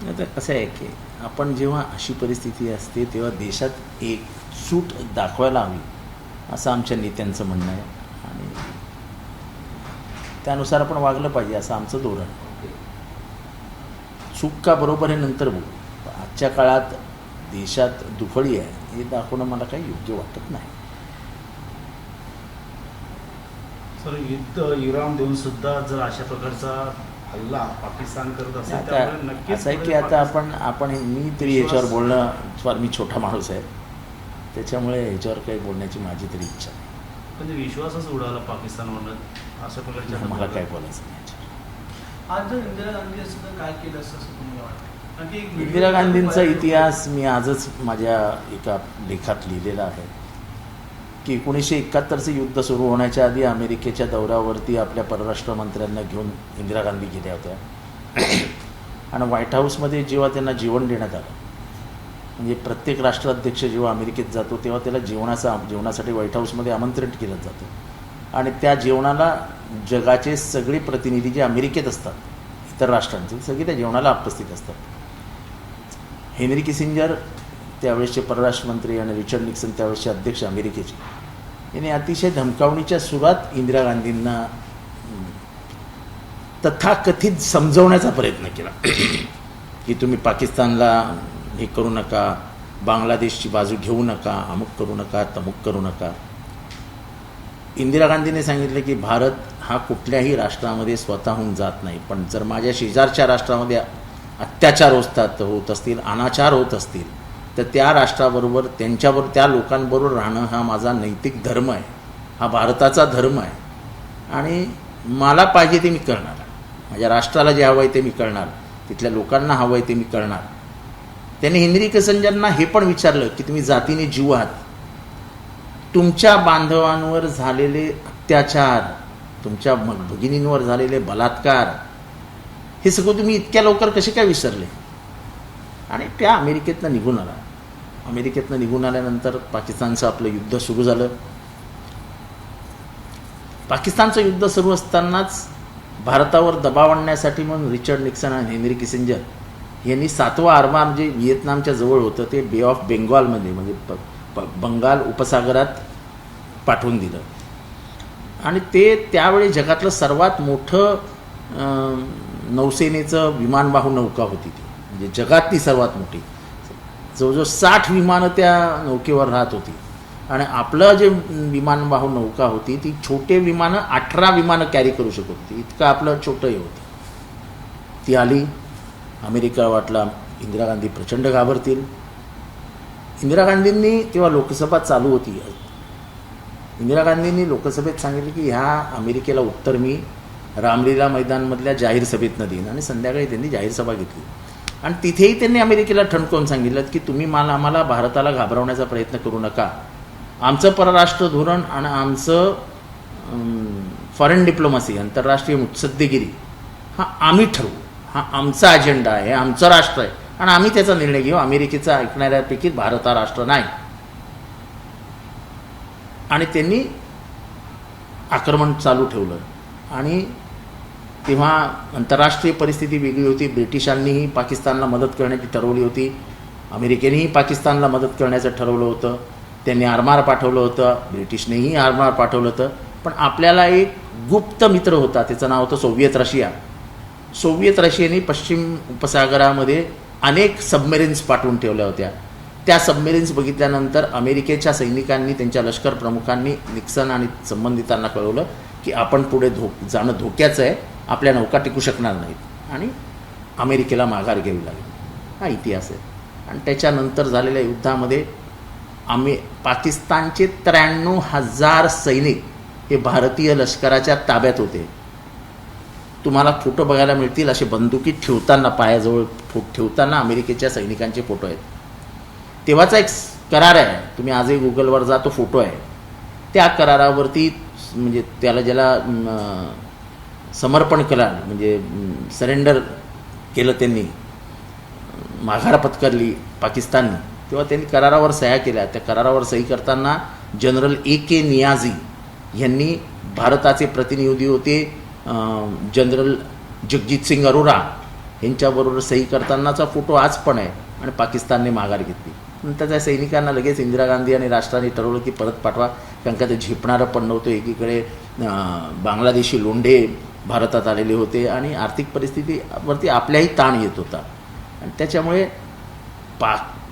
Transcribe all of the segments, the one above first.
आता कसं आहे की आपण जेव्हा अशी परिस्थिती असते तेव्हा देशात एकसूट दाखवायला हवी असं आमच्या नेत्यांचं म्हणणं आहे आणि त्यानुसार आपण वागलं पाहिजे असं आमचं धोरण आहे. चूक का बरोबर हे नंतर बघू. आजच्या काळात देशात दुफळी आहे हे दाखवणं मला काही योग्य वाटत नाही. सर, युद्ध इराण देऊन सुद्धा जर अशा प्रकारचा हल्ला पाकिस्तान करत असेल त्यामुळे आता नक्कीच असं आहे की आता आपण मी तरी याच्यावर बोलणं फार मी छोटा माणूस आहे त्याच्यामुळे याच्यावर काही बोलण्याची माझी तरी इच्छा नाही. म्हणजे विश्वासच उडाला पाकिस्तानवरनं अशा प्रकारच्या मला काय बोलायचं नाही याच्यावर. आज जर इंदिरा गांधी सुद्धा काय केलं असं तुम्हाला वाटतं? कारण की एक video इंदिरा गांधींचा व्हायरल इतिहास मी आजच माझ्या एका लेखात लिहिलेला आहे की 1971चं युद्ध सुरू होण्याच्या आधी अमेरिकेच्या दौऱ्यावरती आपल्या परराष्ट्र मंत्र्यांना घेऊन इंदिरा गांधी गेल्या होत्या आणि व्हाईट हाऊसमध्ये जेव्हा त्यांना जेवण देण्यात आलं, म्हणजे प्रत्येक राष्ट्राध्यक्ष जेव्हा अमेरिकेत जातो तेव्हा त्याला जेवणासाठी व्हाईट हाऊसमध्ये आमंत्रित केलं जातं आणि त्या जेवणाला जगाचे सगळे प्रतिनिधी जे अमेरिकेत असतात इतर राष्ट्रांचे सगळे त्या जेवणाला उपस्थित असतात. हेनरी किसिंजर त्यावेळेसचे परराष्ट्रमंत्री आणि रिचर्ड निक्सन त्यावेळेसचे अध्यक्ष अमेरिकेचे यांनी अतिशय धमकावणीच्या सुरात इंदिरा गांधींना तथाकथित समजवण्याचा प्रयत्न केला की तुम्ही पाकिस्तानला हे करू नका, बांगलादेशची बाजू घेऊ नका, अमुक करू नका, तमुक करू नका. इंदिरा गांधीने सांगितलं की भारत हा कुठल्याही राष्ट्रामध्ये स्वतःहून जात नाही, पण जर माझ्या शेजारच्या राष्ट्रामध्ये अत्याचार होत असतील, अनाचार होत असतील तर त्या राष्ट्राबरोबर त्यांच्याबरोबर त्या लोकांबरोबर राहणं हा माझा नैतिक धर्म आहे, हा भारताचा धर्म आहे आणि मला पाहिजे ते मी करणार. माझ्या राष्ट्राला जे हवं आहे ते मी करणार, तिथल्या लोकांना हवं आहे ते मी करणार. त्यांनी हेनरी किसिंजरना हे पण विचारलं की तुम्ही जातीने जीव आहात, तुमच्या बांधवांवर झालेले अत्याचार, तुमच्या भगिनींवर झालेले बलात्कार हे सगळं तुम्ही इतक्या लवकर कसे काय विसरले. आणि त्या अमेरिकेतनं निघून आला. अमेरिकेतनं निघून आल्यानंतर पाकिस्तानचं आपलं युद्ध सुरू झालं. पाकिस्तानचं युद्ध सुरू असतानाच भारतावर दबाव आणण्यासाठी म्हणून रिचर्ड निक्सन आणि हेनरी किसिंजर यांनी 7वा आरमार जे व्हिएतनामच्या जवळ होतं ते बे ऑफ बेंगॉलमध्ये म्हणजे बंगाल उपसागरात पाठवून दिलं आणि ते त्यावेळी जगातलं सर्वात मोठं नौसेनेचं विमानवाहू नौका होती ती, म्हणजे जगातली सर्वात मोठी. जवळजवळ 60 विमानं त्या नौकेवर राहत होती आणि आपलं जे विमानवाहू नौका होती ती छोटे विमानं 18 विमानं कॅरी करू शकत होती, इतकं आपलं छोटं हे होतं. ती आली. अमेरिका वाटला इंदिरा गांधी प्रचंड घाबरतील. इंदिरा गांधींनी तेव्हा लोकसभा चालू होती. इंदिरा गांधींनी लोकसभेत सांगितलं की ह्या अमेरिकेला उत्तर मी रामलीला मैदानमधल्या जाहीर सभेतनं देईन आणि संध्याकाळी त्यांनी जाहीर सभा घेतली आणि तिथेही त्यांनी अमेरिकेला ठणकावून सांगितलं की तुम्ही आम्हाला भारताला घाबरवण्याचा प्रयत्न करू नका. आमचं परराष्ट्र धोरण आणि आमचं फॉरेन डिप्लोमसी, आंतरराष्ट्रीय मुत्सद्देगिरी हा आम्ही ठरवू, हा आमचा अजेंडा आहे, आमचं राष्ट्र आहे आणि आम्ही त्याचा निर्णय घेऊ. अमेरिकेचा ऐकणाऱ्यापैकी भारत हा राष्ट्र नाही. आणि त्यांनी आक्रमण चालू ठेवलं आणि तेव्हा आंतरराष्ट्रीय परिस्थिती वेगळी होती. ब्रिटिशांनीही पाकिस्तानला मदत करण्याची ठरवली होती, अमेरिकेनेही पाकिस्तानला मदत करण्याचं ठरवलं होतं, त्यांनी आरमार पाठवलं होतं, ब्रिटिशनेही आरमार पाठवलं होतं. पण आपल्याला एक गुप्त मित्र होता, त्याचं नाव होतं सोव्हिएत रशिया. सोव्हिएत रशियाने पश्चिम उपसागरामध्ये अनेक सबमेरिन्स पाठवून ठेवल्या होत्या. त्या सबमेरिन्स बघितल्यानंतर अमेरिकेच्या सैनिकांनी, त्यांच्या लष्कर प्रमुखांनी निक्सन आणि संबंधितांना कळवलं की आपण पुढे जाणं धोक्याचं आहे, आपल्या नौका टिकू शकणार नाहीत आणि अमेरिकेला माघार घ्यावी लागेल. हा इतिहास आहे. आणि त्याच्यानंतर झालेल्या युद्धामध्ये पाकिस्तानचे 93,000 सैनिक हे भारतीय लष्कराच्या ताब्यात होते. तुम्हाला फोटो बघायला मिळतील, असे बंदुकी ठेवताना, पायाजवळ ठेवताना अमेरिकेच्या सैनिकांचे फोटो आहेत. तेव्हाचा एक करार आहे, तुम्ही आजही गुगलवर जा, तो फोटो आहे. त्या करारावरती म्हणजे ज्याला समर्पण केलं, म्हणजे सरेंडर केलं, त्यांनी माघार पत्करली पाकिस्तानने, तेव्हा त्यांनी करारावर सह्या केल्या. त्या करारावर सही करताना जनरल AK नियाझी यांनी, भारताचे प्रतिनिधी होते जनरल जगजीत सिंग अरोरा, ह्यांच्याबरोबर सही करतानाचा फोटो आज पण आहे आणि पाकिस्तानने माघार घेतली. नंतर त्या सैनिकांना लगेच इंदिरा गांधी आणि राष्ट्राने ठरवलं की परत पाठवा, कारण का ते झेपणारं पण नव्हतं. एकीकडे बांगलादेशी लोंढे भारतात आलेले होते आणि आर्थिक परिस्थितीवरती आपल्याही ताण येत होता आणि त्याच्यामुळे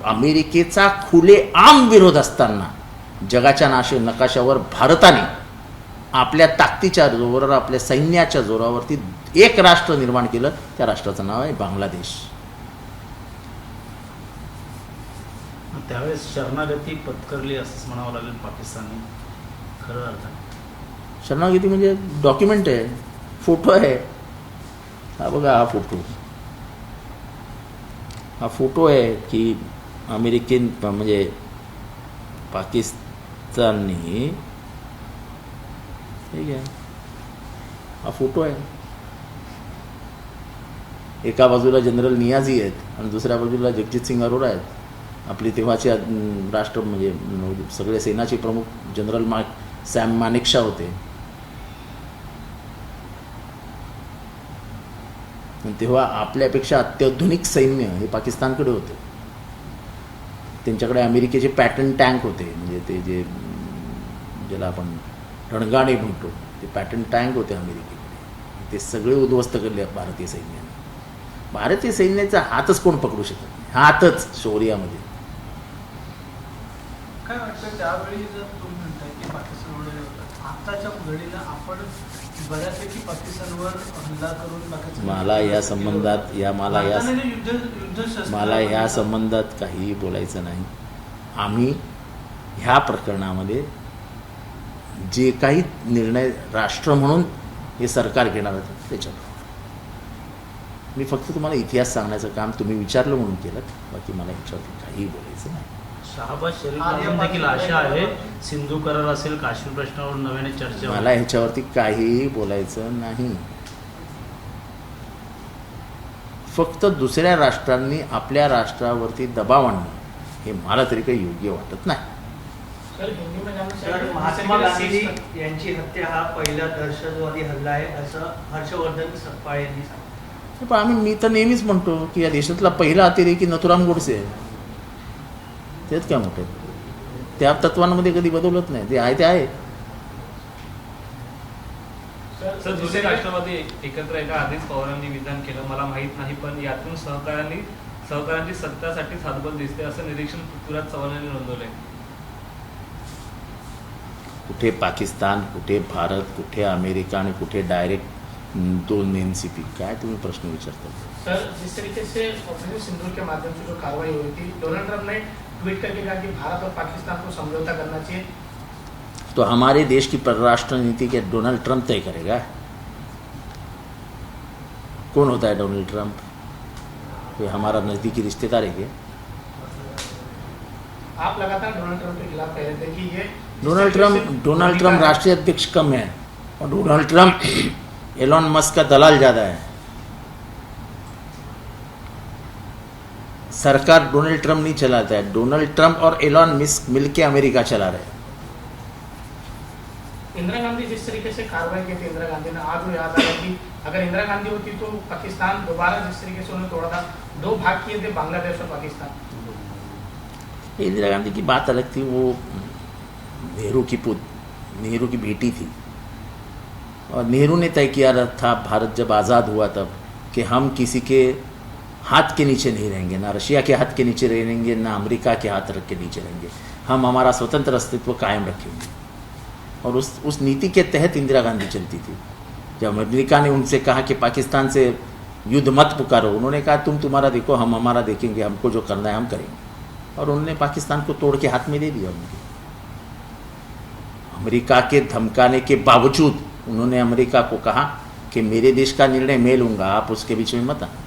अमेरिकेचा खुलेआम विरोध असताना जगाच्या नकाशावर भारताने आपल्या ताकदीच्या जोरावर, आपल्या सैन्याच्या जोरावरती एक राष्ट्र निर्माण केलं. त्या राष्ट्राचं नाव आहे बांगलादेश. त्यावेळेस शरणागती पत्करली असंच म्हणावं लागेल पाकिस्तानने खरं अर्थाने. शरणागती म्हणजे डॉक्युमेंट आहे, फोटो आहे. हा बघा, हा फोटो आहे की अमेरिकेन म्हणजे पाकिस्तानने, ठीक आहे, हा फोटो आहे. एका बाजूला जनरल नियाझी आहेत आणि दुसऱ्या बाजूला जगजित सिंग अरोरा आहेत. आपले तेव्हाचे राष्ट्र म्हणजे सगळे सेनाचे प्रमुख जनरल सॅम मानेकशॉ होते. तेव्हा आपल्यापेक्षा अत्याधुनिक सैन्य हे पाकिस्तानकडे होते. त्यांच्याकडे अमेरिकेचे पॅटर्न टँक होते, म्हणजे ते जे ज्याला आपण रणगाडे म्हणतो ते पॅटर्न टँक होते अमेरिकेकडे. ते सगळे उद्ध्वस्त केले भारतीय सैन्याने. भारतीय सैन्याचा हातच कोण पकडू शकत नाही, हातच शौर्यामध्ये. काय वाटतं त्यावेळी जर तुम्ही म्हणताय की पाकिस्तान वगैरे होतं, आताच्या घडीला आपण बऱ्यापैकी पाकिस्तानवर हल्ला करून मला या संबंधात मला या संबंधात काहीही बोलायचं नाही. आम्ही ह्या प्रकरणामध्ये जे काही निर्णय राष्ट्र म्हणून हे सरकार घेणार होतं त्याच्यावर मी फक्त तुम्हाला इतिहास सांगण्याचं काम तुम्ही विचारलं म्हणून केलं. बाकी मला ह्याच्यावरती काहीही बोलायचं नाही. शहाबाज शरीफ देखील आशा आहे सिंधू करार असेल, काश्मीर प्रश्नावर नव्याने चर्चा. मला ह्याच्यावरती काहीही बोलायचं नाही. फक्त दुसऱ्या राष्ट्रांनी आपल्या राष्ट्रावरती दबाव आणणं हे मला तरी काही योग्य वाटत नाही. तर महात्मा गांधी यांची हत्या हा पहिला दहशतवादी हल्ला आहे असं हर्षवर्धन सपकाळ यांनी सांगितलं. पण मी तर नेहमीच म्हणतो की या देशातला पहिला अतिरेकी नथुराम गोडसे आहे. तेच काय मोठे, त्या तत्वांमध्ये कधी बदलत नाही. ते आहे ते आहे. सर, दुसरे राष्ट्रवादी एकत्र एका आधीच पवारांनी विधान केलं, मला माहित नाही, पण यातून सहकाऱ्यांची सत्तासाठी हातबल दिसते असं निरीक्षण पृथ्वीराज चव्हाण यांनी नोंदवलंय. कुठे पाकिस्तान, कुठे भारत, कुठे अमेरिका आणि कुठे डायरेक्ट 2 एनसीपी. काय तुम्ही प्रश्न विचारता? सर, जिस तरीके से ऑपरेशन सिंदूर के माध्यम से जो कार्रवाई हुई थी, डोनाल्ड ट्रंप ने ट्वीट करके कहा कि भारत और पाकिस्तान को समझौता करना चाहिए. तो हमारे देश की परराष्ट्र नीति के डोनाल्ड ट्रंप तय करेगा. कौन होता है डोनाल्ड ट्रंप? कोई हमारा नज़दीकी रिश्तेदार है क्या? आप लगातार डोनाल्ड ट्रंप के खिलाफ कह रहे थे कि ये डोनाल्ड ट्रंप राष्ट्रीय अध्यक्ष कम है और डोनाल्ड ट्रंप एलॉन मस्क का दलाल ज़्यादा है. सरकार डोनाल्ड ट्रंप नहीं चलाता है, डोनाल्ड ट्रंप और एलॉन मस्क मिलके अमेरिका चला रहे हैं. इंदिरा गांधी जिस तरीके से कार्रवाई की थी इंदिरा गांधी ने, आज वो याद आया कि अगर इंदिरा गांधी होती तो पाकिस्तान दोबारा जिस तरीके से उन्होंने तोड़ा था, 2 भाग किए थे बांग्लादेश और पाकिस्तान. इंदिरा गांधी की बात अलग थी. वो नेहरू की बेटी थी और नेहरू ने तय किया था भारत जब आज़ाद हुआ तब कि हम किसी के हाथ के नीचे नहीं रहेंगे, ना रशिया के हाथ के नीचे रहेंगे, ना अमेरिका के हाथ के नीचे रहेंगे. हम हमारा स्वतंत्र अस्तित्व कायम रखेंगे. और उस नीति के तहत इंदिरा गांधी चलती थी. जब अमेरिका ने उनसे कहा कि पाकिस्तान से युद्ध मत पुकारो, उन्होंने कहा तुम तुम्हारा देखो, हम हमारा देखेंगे, हमको जो करना है हम करेंगे. और उन्होंने पाकिस्तान को तोड़ के हाथ में दे दिया. उनके अमेरिका के धमकाने के बावजूद उन्होंने अमेरिका को कहा कि मेरे देश का निर्णय मैं लूंगा, आप उसके बीच में मत आना.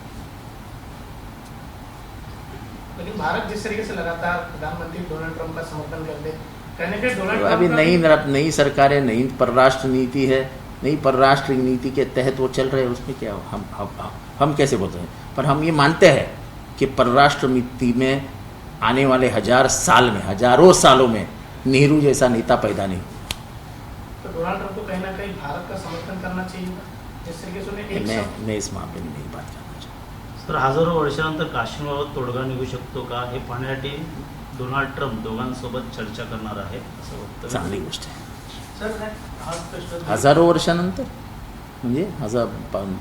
लेकिन भारत जिस तरीके से लगातार प्रधानमंत्री डोनाल्ड ट्रंप का समर्थन कर दे, कहने के डोनाल्ड अभी ट्रंप नई सरकार है, नई परराष्ट्र नीति है, नई परराष्ट्र नीति के तहत वो चल रहे हैं. उसमें क्या हम कैसे बोलते हैं? पर हम ये मानते हैं कि परराष्ट्र नीति में आने वाले हजारों सालों में नेहरू जैसा नेता पैदा नहीं. तो डोनाल्ड ट्रंप को कहीं ना कहीं भारत का समर्थन करना चाहिए था, जिस तरीके से उन्हें एक मैं इस मामले में नहीं बात करना चाहता. तर हजारो वर्षानंतर काश्मीरबाबत तोडगा निघू शकतो का हे पाहण्यासाठी डोनाल्ड ट्रम्प दोघांसोबत चर्चा करणार आहे असं वाटतं. चांगली गोष्ट आहे. सर नाही, हाच प्रश्न हजारो वर्षानंतर म्हणजे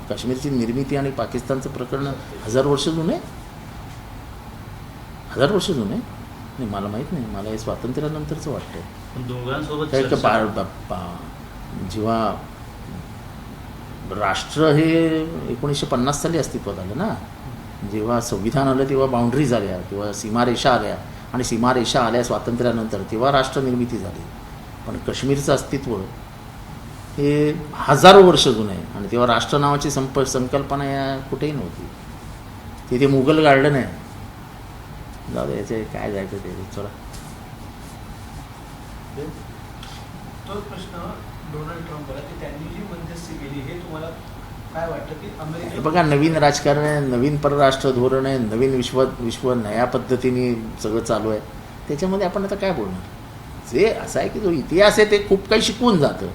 काश्मीरची निर्मिती आणि पाकिस्तानचं प्रकरण 1000 वर्ष जुनं आहे. 1000 वर्ष जुनं आहे. नाही मला माहीत नाही, मला हे स्वातंत्र्यानंतरचं वाटतं. पण दोघांसोबत काय का चर्चा जेव्हा राष्ट्र हे 1950 साली अस्तित्वात आलं ना, जेव्हा संविधान आलं तेव्हा बाउंड्रीज आल्या, तेव्हा सीमारेषा आल्या, आणि सीमारेषा आल्या स्वातंत्र्यानंतर, तेव्हा राष्ट्र निर्मिती झाली. पण काश्मीरचं अस्तित्व हे हजारो वर्ष जुनं आहे, आणि तेव्हा राष्ट्र नावाची संकल्पना या कुठेही नव्हती. तिथे मुघल गार्डन आहे. जाऊ दे, याचे काय जायचं ते चला. तोच प्रश्न डोनाल्ड ट्रम्पला की त्यांनी जी मध्यस्थी केली हे तुम्हाला काय वाटतं की हे अमेरिका बघा, नवीन राजकारण आहे, नवीन परराष्ट्र धोरण आहे, नवीन विश्व नया पद्धतीने सगळं चालू आहे. त्याच्यामध्ये आपण आता काय बोलणार? जे असं आहे की जो इतिहास आहे ते खूप काही शिकवून जातं.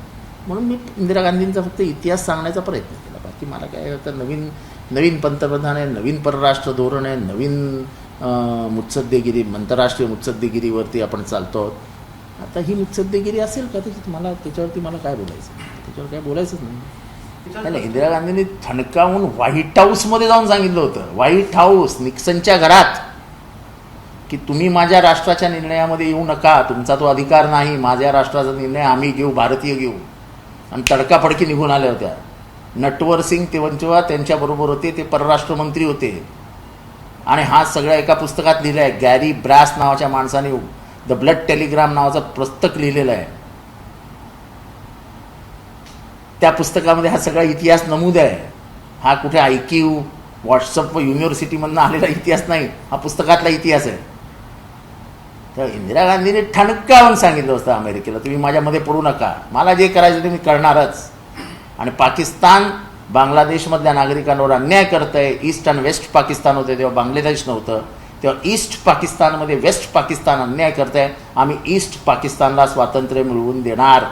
म्हणून मी इंदिरा गांधींचा फक्त इतिहास सांगण्याचा प्रयत्न केला. बाकी मला काय होतं, नवीन पंतप्रधान आहे, नवीन परराष्ट्र धोरण आहे, नवीन मुत्सद्देगिरी, आंतरराष्ट्रीय मुत्सद्देगिरीवरती आपण चालतो आहोत. आता ही मुत्सद्देगिरी असेल का त्याच्यावरती मला काय बोलायचं? त्याच्यावर काय बोलायचंच नाही. त्याला इंदिरा गांधींनी ठणकावून व्हाईट हाऊसमध्ये जाऊन सांगितलं होतं, व्हाईट हाऊस निक्सनच्या घरात, की तुम्ही माझ्या राष्ट्राच्या निर्णयामध्ये येऊ नका, तुमचा तो अधिकार नाही, माझ्या राष्ट्राचा निर्णय आम्ही घेऊ, भारतीय घेऊ. आणि तडकाफडकी निघून आल्या होत्या. नटवर सिंग तेव्हा त्यांच्याबरोबर होते, ते परराष्ट्र मंत्री होते. आणि हा सगळ्या एका पुस्तकात लिहिलं आहे. गॅरी ब्रास नावाच्या माणसाने द ब्लड टेलिग्राम नावाचं पुस्तक लिहिलेलं आहे. त्या पुस्तकामध्ये हा सगळा इतिहास नमूद आहे. हा कुठे IQ व्हॉट्सअप युनिव्हर्सिटीमधनं आलेला इतिहास नाही, हा पुस्तकातला इतिहास आहे. तर इंदिरा गांधीने ठणकावून सांगितलं होतं अमेरिकेला, तुम्ही माझ्यामध्ये पडू नका, मला जे करायचं ते मी करणारच. आणि पाकिस्तान बांगलादेशमधल्या नागरिकांवर अन्याय करत आहे. ईस्ट आणि वेस्ट पाकिस्तान होते तेव्हा बांगलादेश नव्हतं, तेव्हा ईस्ट पाकिस्तानमध्ये वेस्ट पाकिस्तान अन्याय करत आहे. आम्ही ईस्ट पाकिस्तानला स्वातंत्र्य मिळवून देणार.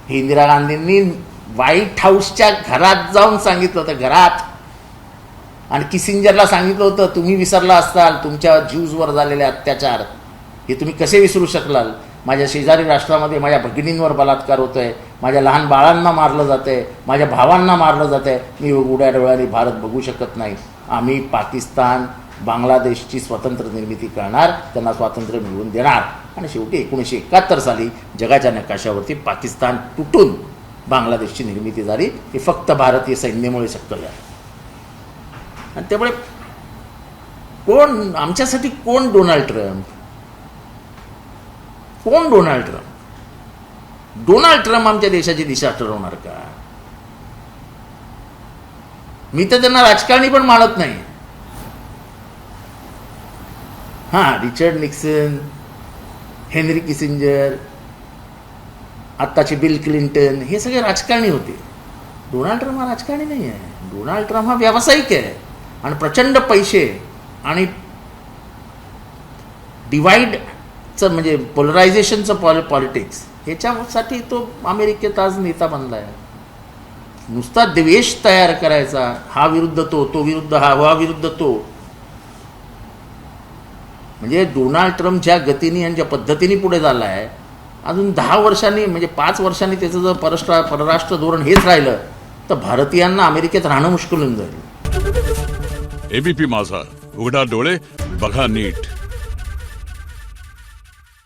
हे इंदिरा गांधींनी व्हाईट हाऊसच्या घरात जाऊन सांगितलं होतं, घरात. आणि किसिंजरला सांगितलं होतं, तुम्ही विसरला असताल तुमच्या ज्यूजवर झालेले अत्याचार, हे तुम्ही कसे विसरू शकलाल? माझ्या शेजारी राष्ट्रामध्ये माझ्या भगिनींवर बलात्कार होत आहे, माझ्या लहान बाळांना मारलं जात आहे, माझ्या भावांना मारलं जात आहे. मी उघड्या डोळ्यांनी भारत बघू शकत नाही. आम्ही पाकिस्तान बांगलादेशची स्वतंत्र निर्मिती करणार, त्यांना स्वातंत्र्य मिळवून देणार. आणि शेवटी 1971 साली जगाच्या नकाशावरती पाकिस्तान तुटून बांगलादेशची निर्मिती झाली. ही फक्त भारतीय सैन्यामुळे शक्य झाली. आणि त्यामुळे आमच्यासाठी कोण डोनाल्ड ट्रम्प? डोनाल्ड ट्रम्प आमच्या देशाची दिशा ठरवणार का? मी तर त्यांना राजकारणी पण मानत नाही. रिचर्ड निक्सन, हेनरी किसिंजर, आत्ताचे बिल क्लिंटन, हे सगळे राजकारणी होते. डोनाल्ड ट्रम्प हा राजकारणी नाही आहे. डोनाल्ड ट्रम्प हा व्यावसायिक आहे. आणि प्रचंड पैसे आणि डिवाइडचं म्हणजे पोलरायझेशनचं पॉलिटिक्स, ह्याच्यासाठी तो अमेरिकेत आज नेता बनला आहे. नुसता द्वेष तयार करायचा, हा विरुद्ध तो, तो विरुद्ध हा, हा विरुद्ध तो. म्हणजे डोनाल्ड ट्रम्प ज्या गतीने आणि ज्या पद्धतीने पुढे झाला आहे, अजून 10 वर्षांनी म्हणजे 5 वर्षांनी त्याचं जर परराष्ट्र धोरण हेच राहिलं तर भारतीयांना अमेरिकेत राहणं मुश्किल होऊन जाईल. ABP माझा, उघडा डोळे बघा नीट.